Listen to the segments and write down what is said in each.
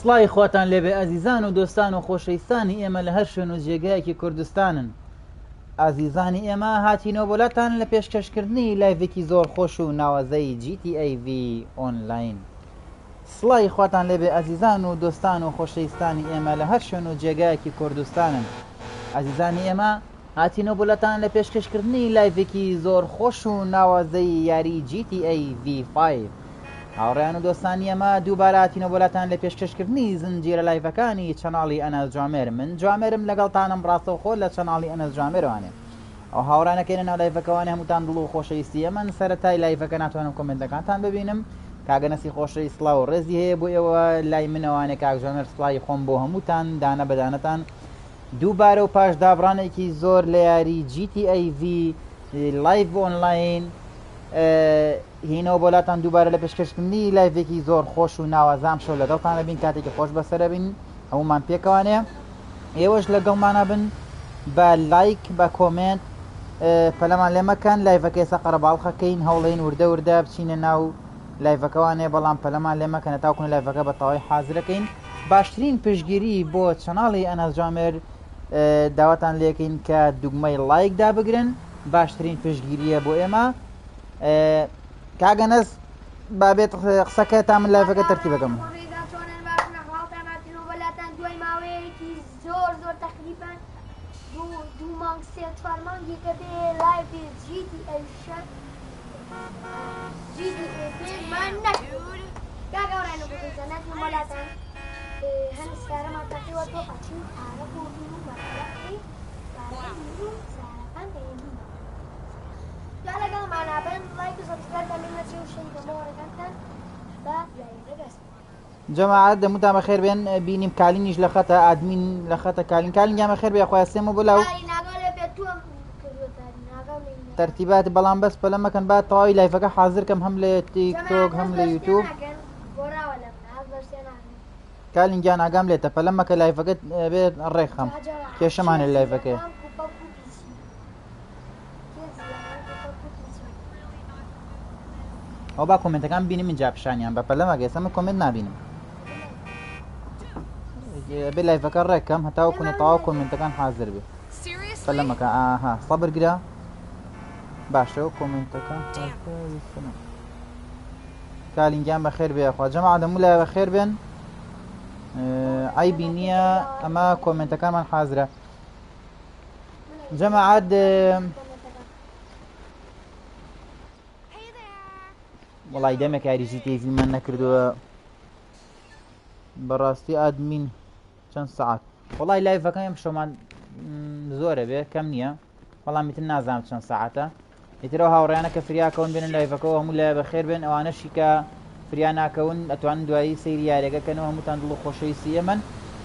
سڵای خۆتان لێبێ ئازیزان و دۆستان و خۆشەویستانی ئێمە لە هەر شوێن و جێگایەکی کوردستانن. ئازیزانی ئێمە هاتینەوە بۆلاتان لە پێشکەشکردنی لایڤێکی زۆر خۆش و ناوازەی GTA ئۆنلاین. سڵای خۆتان لێبێ ئازیزان و دۆستان و خۆشەویستانی ئێمە لە هەر شوێن و جێگایەکی کوردستانن. ئازیزانی ئێمە هاتینەوە بۆلاتان لە پێشکەشکردنی لایڤێکی زۆر خۆش و ناوازەی یاری GTA V5. هاوڕێیان و دۆستانی ئێمە دووبارە هاتینەوە بۆلاتان لە پێشکەشکردنی زنجیرە لایڤەکانی چەناڵی ئەنەس جوامێر. من جوامێرم لەگەڵتانم ڕاستەوخۆ لە چەناڵی ئەنەس جوامێرەوانێ. ئەو هاوڕانەکەینە ناو لایڤەکەوانێ هەمووتان دڵ و خۆشەویستی ئەمە. سەرەتای لایڤەکە ناتوانم کۆمنتەکانتان ببینم. کاگەنەسی خۆشەوی سڵاو و ڕێزی هەیە بۆ ئێوە لای منەوانێ. کاک جوامێر سڵای خۆم بۆ هەمووتان دانە بەدانەتان. دووبارە و پاش دابڕانێکی زۆر لە یاری GTA V لایڤ ئۆنلاین هینەوە بۆلاتان دووبارە لە پێشکەشکردنی لایڤێکی زۆر خۆش و ناوازام شەو لەگەڵتانە بین، کاتێکی خۆش بەسەرە بین هەمومان پێکەوانێ. ئێوەش لەگەڵمانە بن بە لایک بە کۆمنت پەلەمان لێ مەکەن. لایڤەکە ئێستا قەرەباڵخەکەین هەوڵین وردە وردە بچینە ناو لایڤەکەوانێ، بەڵام پەلەمان لێ مەکەنە تاوکن لایڤەکە بە تەواوی حازرەکەین. باشترین پشتگیری بۆ چەناڵی ئەنەس جوامێر داواتان لێکەین کە دوگمەی لایک دابگرن. باشترین پشتگیریە بۆ ئێمە. کاگەنەس بابێت قسەکە تا من لایڤەکە تەرتیب بەکەم. دوای ماوەیەکی زۆر تەقریبەن دوو مانگ سێ چوار مانگێکە بێ لایڤی GTA من نەکرد. کاگەڕێنە بۆ نەکرد وڵاتان هەند سارەمان تەقیوە تۆ قەچین ئارە بۆ بین و بەڕێی سارەکان دەێنین. یا لەگەڵمانە بن لایک و سەبسکرایب دەمێن نەچێ و شەی دەمەوەڕەکانتان بە لایڤەکە گەست. جەماعەت دەموتان بەخێر بێن. بینیم کالینیش لە خەتە ئادمین لە خەتە کالین گیان بەخێر بێ خۆیان سێمە بۆلاو تەرتیبات، بەڵام بەس پەلە مەکەن با تەواوی لایڤەکە حازرکەم هەم لە تیکتۆک هەم لە یوتیوب. کالین گیان ئاگام لێتە پەلە مەکە لایڤەکەت بێت ڕێکخەم کێشەمانە لە لایڤەکەی. ئەو با کۆمنتەکان بینیم اینجا پیشانیان بە پەلە مەگە ئێستا من کۆمنت نابینم. بێ لایڤەکە ڕێکەم هەتاوەکوونە تەواو کۆمنتەکان حازر بێ. پەلە مەکە ئاها سەبر گرە باشەوە کۆمنتەکان کالینگیان بەخێر بێ. خوا جەماعەت هەموو لای بەخێر بێن. عیبی نییە ئەمە کۆمنتەکانمان حازرە. جەماعەت وەڵای دەمێک یاری GTA من نەکردووە بەڕاستی ئادمین چەند سەعات. وەڵای لایڤەکەم شەومان زۆرە بێ کەم نییە، بەڵام میتر نازانم چەند سەعاتە. ئیترەوە هاوڕێیانە کە فریاکەون بێنن لایڤەکەەوە هەموو لای بەخێر بێن. ئەوانەشی کە فریا ناکەون ئەتوانن دوایی سەیری یاریەکەکەنەوە. هەمووتان دڵ و خۆشەویستی ئێمن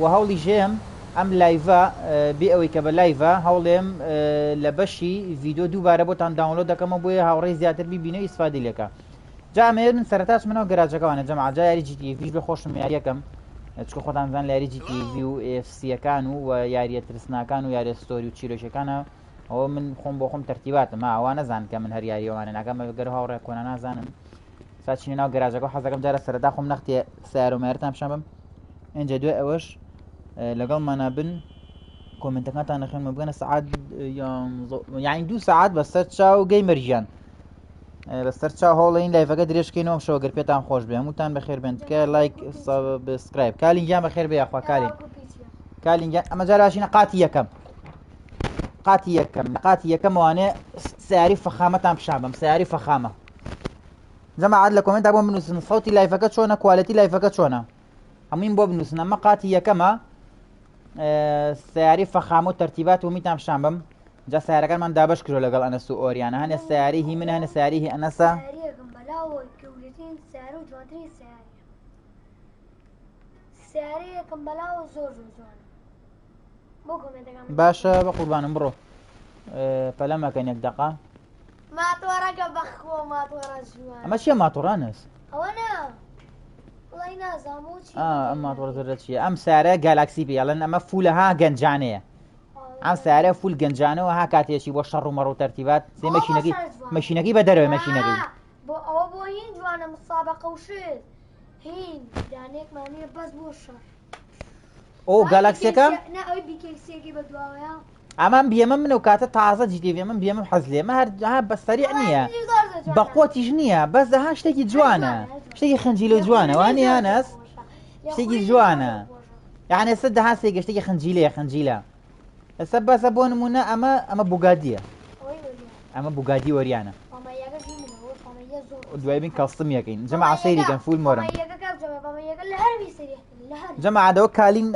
و هەوڵی ژێم ئەم لایڤە بێ ئەوەی کە بە لایڤە هەوڵێم لە بەشی ڤیدۆ دووبارە بۆتان داونلۆد دەکەمەوە بۆیە هاوڕێی زیاتر بیبینە و ئیسفادی لێکە. جامێر من سەرەتاش منەوە گەراجەکەوانە جەماعەت جا یاری GTA ڤش بێ خۆشم یاریەکەم چکە خۆتان زان لە یاری GTA V و AFC-یەکان و یاریە ترسناکان و یاریە ستۆری و چیرۆشەکانە ئەوە من خۆم بۆ خۆم تەرتیباتم ئەوە نەزان کە من هەر یاریەوانە ناکەم گەر هاوڕێ کۆنا نازانم. ساچینە ناو گەراجەکە حەزەکەم جارە سەرەتا خۆم نەختێ سیارۆمایەرتان پیشان بم. ئەنجە دوێ ئەوەش لەگەڵمانە بن کۆمنتەکانتان نەخوێنمە بگەنە سەعات یعنی 2 سەعات بەسەر چاو گەیمەرژیان بەسەر چاو هەوڵین لایڤەکە درێژکەینەوە شەوە گەر پێتان خۆش بێ. هەمووتان بەخێر بێن تکە لایک سابسکرایب. کالینگیان بەخێر بێ یاخوا کالینگیان ئەمە جاراشینە قاتی یەکەم قاتی یەکەم وانێ سیاری فەخامەتان پیشان بم سیاری فەخامە. جەماعەت لە کۆمنتا بۆ بنووسن سەوتی لایڤەکە چۆنە، کوالەتی لایڤەکە چۆنە، هەمووین بۆ بنووسن. ئەمە قاتی یەکەمە سیاری فەخامە و تەرتیبات و میتان پیشان بم. جا سیارەکانمان دابش کردو لەگەڵ ئەنەس و ئۆریانە. هەنێ سیاری هی منە هەنێ سیاری هی ئەنەسە. سیارەیەکم بەلاوە زۆر جوانە. باشە بە قوربانم بڕۆ پەلە مەکەن یەک دەقا. ماتۆڕەکە بەخۆ ماتۆڕە جوانە. ئەمە چییە ماتۆڕانەس؟ ئەوە نا وڵای نازانم چی ئەم ماتۆڕە زۆرە چییە؟ ئەم سیارە گالاکسی پێڵەن ئەمە فولەها گەنجانەیە. ئەم سیارە فول گەنجانەوە ها کاتێکی بۆ شەڕ و مەڕ و تەرتیبات سێ مەشینەکەی بە دەرەوەی مەشینەکەی بۆ ئەوە بۆ هین جوانە مسابقە و شت هین دانێکمانەیە بەس بۆ شەڕ ئەو گالاکسیەکە نا ئەوەی بیکەکسێکی بە دواوەیە ئەمان بیەمە منە و کاتە تازە جیتیڤ من بیەمە حەز لێمە هەر بە سەریع نییە بە قوتیش نییە بەس دەها شتێکی جوانە شتێکی خنجیلە و جوانە وانی هانەس شتێکی جوانە یعنی ئێستا دەها سێگە شتێکی خنجیلە ئێستا بەسە بۆ نمونە ئەمە بوگادیە ئەمە بوگادی وەریانە دوای بین کەستم یەکەین جەماعە سەیریکەن فول مۆرم جەماعەدەوە کالین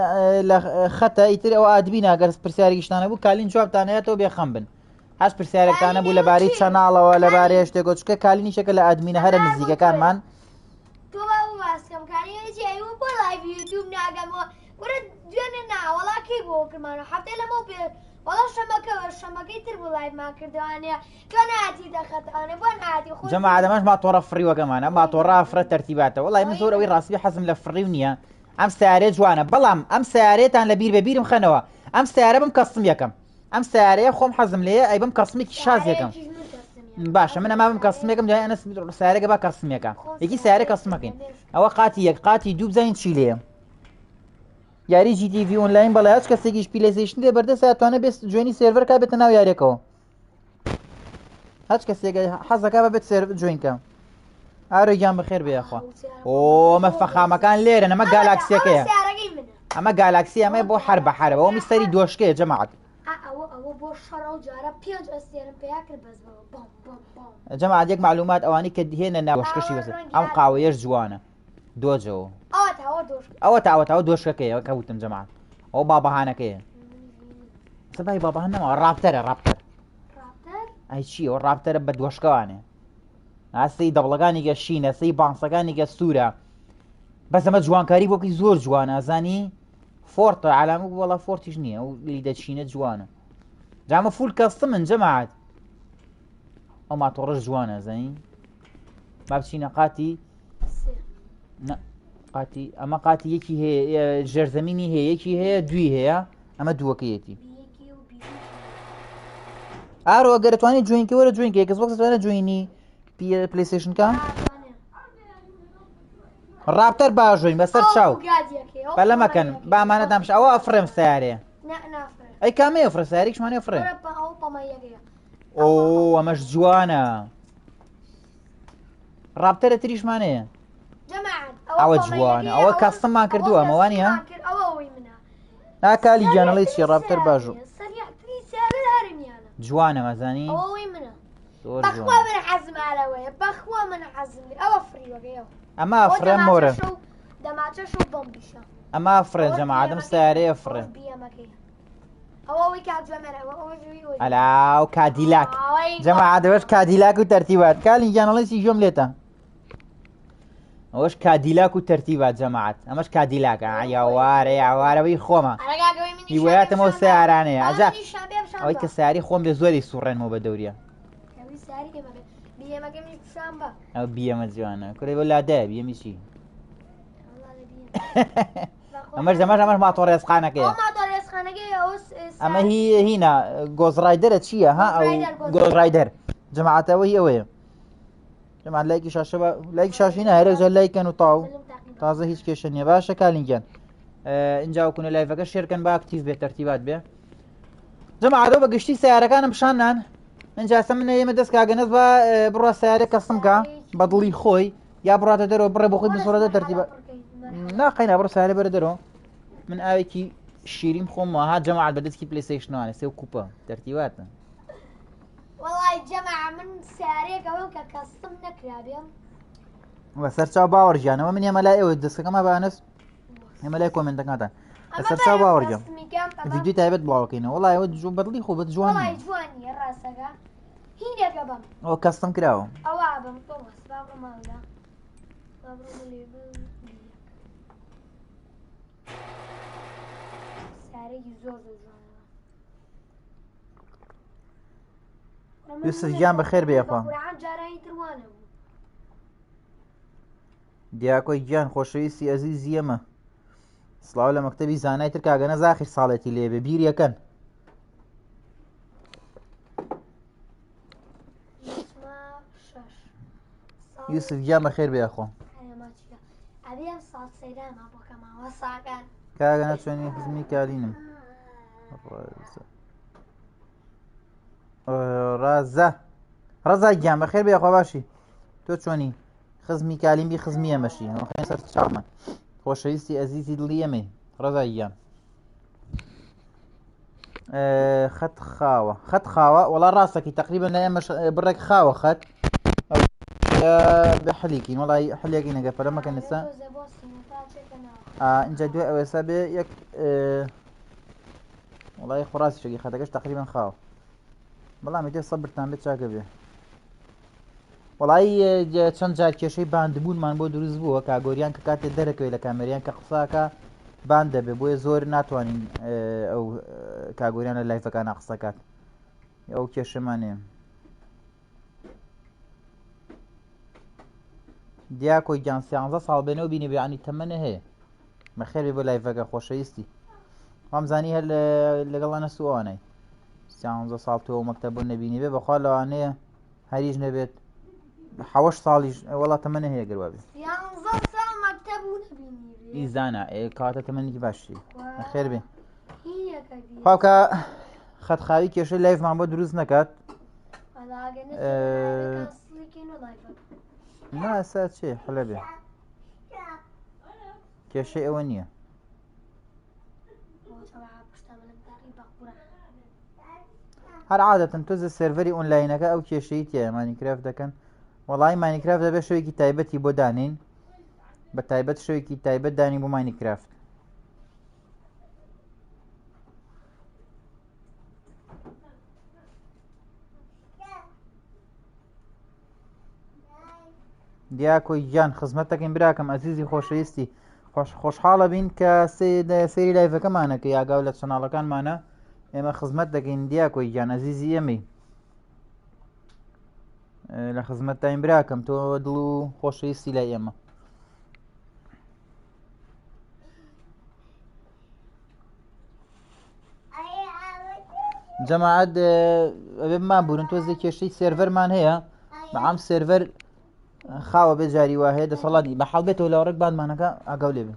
لە خەتە ئیتر ئەوە ئادبی ناگەر پرسیارێکیشتانە بوو کالین جوابتانەیەتەوە بێخەم بن هەش پرسیارێکتانە بوو لەبارەی چەناڵەوە لەبارەی شتێک چکە کالینیشەکە لە ئادمینە هەرە نزیکەکانمان تۆ باسکەم کارێکی ئەوە بۆ لایڤ یوتیوب ناگەمەوە وەرە دوێنێ ناوەڵا کەی بۆ کردمانە هەفتەی لەمەوە پێ وەڵا شەمەکەی تر بوو لایڤمان کردوانەیە تۆ ناتی دەخەتانێ بۆ ناتی خۆ جەماعە دەمەش ماتۆڕە فڕیوەکەمانە ماتۆڕا فرە تەرتیباتە وەڵای من زۆر ئەوەی ڕاستی حەزم لە فڕیو نییە ئەم سیارەیە جوانە بەڵام ئەم سیارەتان لە بیر بەبیرم خەنەوە ئەم سیارە بم کەستم یەکەم ئەم سیارەیە خۆم حەزم لێیە ئەی بم کەستمێکی شاز یەکەم باشە من ئەما بم کەستمێکم جای ئەنەس سیارەکە با کەستمێکە یەکی سیارە کەستمەکەین ئەوە قاتی یەک قاتی دوو بزانین چی لێیە یاری جی تی وی ئۆنلاین بەڵای هەچ کەسێکیش پلی‌ستیشن لێ بەردەست ئەتوانێت بێت جوێنی سێرڤەر کا بێتە ناو یاریەکەوە هەچ کەسێک حەزەکە بە بێت سێرڤەر جوینکە ئاروگیان بەخێر بێخوا ئۆمە فەخامەکان لێرە ئەمە گالاکسیەکەیە ئەمە گالاکسی ئەمە بۆ حەر بە حەرەوە ئەو میستەری دۆشکەیە جەماعەت ئەوە بۆ شەڕە و جارە پێنج ئەستێرم پێیا کرد بەس جەماعەت یەک معلومات ئەوانی کە هێنە ناو دۆشکەشی بەس ئەم قاوەیەش جوانە دۆجەوە ئەوە تاوە دۆشکەکەیەوە کەوتم جەماعەت ئەو بابەهانەکەیە سبای بابەهان نەماوە ڕابتەرە ئەی چی ئەوە ڕابتەرە بە دۆشکەوانێ ئاستەی دەبڵەکانی گە شینە سەی بانسەکانی گە سوورە بەس ئەمە جوانکاری بۆکی زۆر جوانە زانی فۆرتە عالامە وەڵا فۆرتیش نییە ئەو لیدە چینە جوانە جامە فول کەستم من جەماعەت ئەو ماتۆڕەش جوانە زانی با بچینە قاتی قاتی ئەمە قاتی یەکی هەیە ژێرزەمینی هەیە یەکی هەیە دوی هەیە ئەمە دووەکەیەتی ئارۆ ئەگەر دەتوانێت جوینکە وەرە جوینکە کەس وەک دەتوانێت جوینی پلەیستیشنکە ڕابتەر باشۆین بەسەر چاو بەلە مەکەن بامانەتان پش ئەوە ئەفرێم سیارەیە ئەی کامەیە فرە سیارێکشمانێ فرێ ئۆ ئەمەش جوانە ڕابتەرە تریشمانەیە ئەوە جوانە ئەوە کاستممان کردووە ئەمەوانە ناکالی گیانەڵی چی ڕابتەر باشۆ جوانە مەزانی ئەمە فرێن مۆرە ئەمە فرێن جەماعەتم سیارەیە فرێن ئەلاو کادیلاک جەماعەتەوەش کادیلاک و تەرتیبات کالی گیانەڵی چی ژۆم لێتە ئەوەش کادیلاک و تەرتیبات جەماعەت ئەمەش کادیلاکە یاوارەوەی خۆمە هیوایەتەمەوە سیارانەیە ئەجا ئەوەی کە سیاری خۆم بێ زۆری سوڕێنمەوە بە دەوریە ئەو بیەمە جوانە کوڕی بۆ لادایە بیەمی چی ئەمەش ماتۆڕ ڕێزخانەکەیە ئەمە هینە گۆزڕایدەرە چییە ها ئەو گۆزڕایدەر جەماعەتەوە هی ئەوەیە جەماعەت لایکی شاشە لایکی شاشینە هەرێک جار لایکەن و تاو تازە هیچ کێشە نییە باشە کالینگیان اینجا وکوونە لایڤەکە شێرکەن با ئاکتیڤ بێت تەرتیبات بێ جەماعەتەوە بە گشتی سیارەکانم پیشاندان ئەنجاسە منە ئێمە دەست کاگەنەس بە بڕە سیارێک کەسمکە بە دڵی خۆی یا بڕاتە دەرەوە بڕێ بۆ خۆی بسوڕێتە تەرتیبات ناقەینا بڕە سیارە بەرە دەرەوە من ئاوێکی شیرین خۆمەوە ها جەماعەت بەدەستکی پلەیستیشنەوانە سێ و کوپە تەرتیباتە وەڵای جەماعە من سیارەیەکەوە کە کەستم نەکرابێم بەسەر چاو باوەڕژیانەوە من ئێمە لای ئێوە دەستەکەمە بەانەس ئێمە لای کۆمنتەکانتان لەسەر چاو باوەڕجەم ویدیۆ تایبەت بڵاوەکەینەوە وەڵای ئەوە جوون بەدڵی خۆ بەت جوان ئەوە کەستم کراوە یوسف گیان بەخێر بێخوا دیاکۆی گیان خۆشەویستی ئەزیزی ئێمە سڵاو لە مەکتەبی زانای تر کاگەنە زاخر ساڵێتی لێبێ بیر یەکەن یوسف گیان بەخێر بێخۆ پێم ساڵ سەیرانە بۆ کەماوە ساگان کاگە نەچوێنی خزمی کالینم ڕەزا گیان بەخێر بێ خۆ باشی تۆ چۆنی خزمی کالیم بی خزمی ئەمەشی خێن سەر چاڵمە خۆشەویستی ئەزیزی دڵی ئەمێ ڕەزا گیان خەت خاوە وەڵا ڕاستەکەی تقریبا لە ئێمەش بڕێک خاوە خەت بحليكي والله حليكي نجا فلا ما كان لسه انت دوي او سبي يك والله خراسي شقي خدكش تقريبا خاو والله متى صبرتان بتشاكه به والله چەند جار کێشەی باندبوونمان بۆ دروست بووە کاگۆریان کە کاتێ دەرەکەوێت لە کامەریان کە قساکە بان دەبێ بۆیە زۆر ناتوانین ئەو کاگۆریان لە لایفەکان قسەکات ئەو کێشەمانەیە دیاکۆی گیان 13 ساڵ بێنەوە بینی بێعنی تەمەنە هەیە بەخێر بۆ لایفەکە خۆشەویستی وامزانی هەر لەگەڵانە سووانەی 13 ساڵ تۆ مەکتەب بوون نەبینی بێ بەخوا لەوانەیە هەریش نەبێت 7 ساڵیش وڵات تەمەنە هەیە گەر وابێت ئیزانە کاتە تەمەنێکی باشی بەخێر بێ خاکە خەتخاوی کێشەی لایفمان بۆ دروست نەکات ناسا چێ حەلە بێ کێشەی ئەوە نییە هەر عادەتەن تۆزە سێڤەری ئۆنلاینەکە ئەو کێشەی تایە ماینکرافت دەکەن وەڵی ماینکرافت دەبێت شەوێکی تایبەتی بۆ دانین بە تایبەت شەوێکی تایبەت دانی بۆ ماینکرافت دیاکۆی گیان خزمەتەکەین براکەم ئەزیزی خۆشەویستی خۆشحاڵە بین کە سەیری لایڤەکەمانەکە یاگاو لە چەناڵەکانمانە ئێمە خزمەت دەکەین دیاکۆی گیان ئەزیزی ئێمەی لە خزمەتتاین براکەم تۆ دڵ و خۆشەویستی لای ئێمە جەماعەت ئەبێ مابوورن تۆزێ کێشەی سێڤەرمان هەیە بەعام سێڤەر خاوە بێ جاری وا هەیە دەسەڵاتی بە حەڵ بێتەوە لە ڕێک بانمانەکە ئاگاو لێ بێ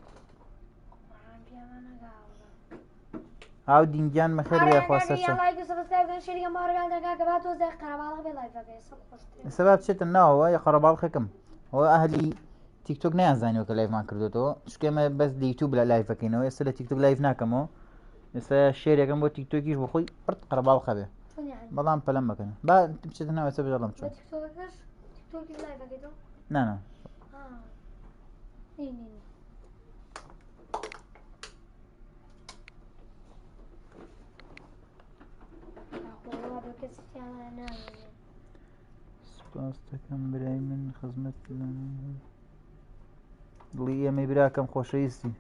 هاو دینگیان بەخێر بێ خواستە سەبا بچێتە ناوەوە یە قەرەباڵخێکم ئەوە ئەهلی تیکتۆک نەیانزانیەوە کە لایڤمان کردوێتەوە شکێمە بەس لە یوتیوب لە لایڤەکەینەوە ئێستا لە تیکتۆک لایڤ ناکەمەوە ئێستا شێرێکم بۆ تیکتۆکیش بۆ خۆی پڕت قەرەباڵخە بێ بەڵام پەلەم مەکەن با بچێتە ناو ئێستا بێڵم چۆن نانا سپاس دەکەم برای من خزمەت دڵی ئێمەی براکەم خۆشەویستی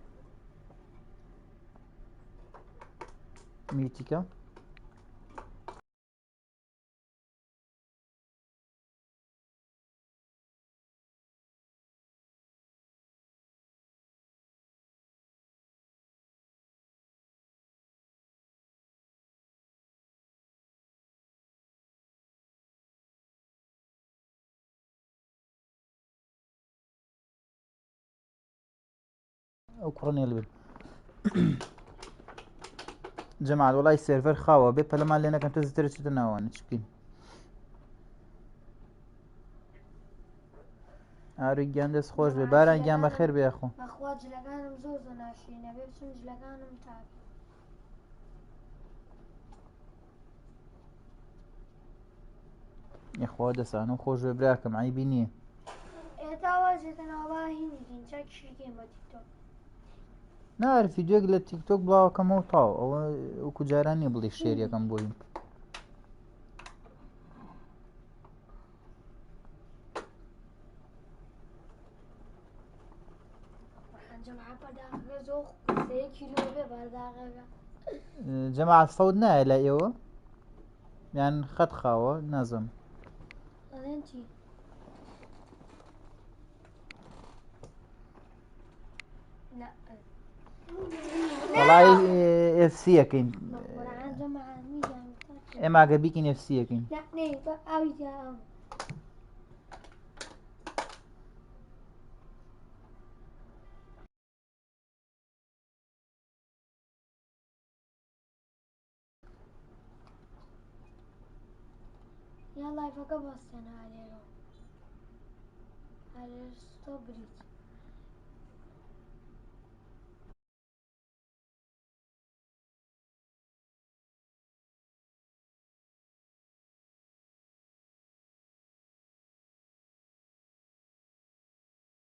میتیکە ئەو کوڕنێ لێ جەماعەت وەڵای سێڤەر خاوە بێ پەلەمان لێ نەکەن تۆ زیاتر چێتە ناوانە چ بکەین ئاروی گیان دەست خۆش بێ باران گیان بەخێر بێ خۆ بەخوا جلەکانم زۆر ناشرینە بێ بچم جلەکانم تاک یەخوا دەسانە و خۆش بێ براکەم عەیبی نییە ئێتا وازێتە ناوبا هینیدین چاک شیرکەین بۆ تیکتۆک نار ڤیدیۆک لە تیکتۆک بڵاوەکەمەوە تاو ئەوە وەکو جاران نییە بڵێ شێریەکەم بۆین جەماعەت سەود نایە لای ئێوە یان خەت خاوە نازەم وەڵای FC یەکەین ئێمە ئەگە بیکەین FC یەکەین یا لایفەکە بەستێنە هەلێرە هەلێر ستۆ بریت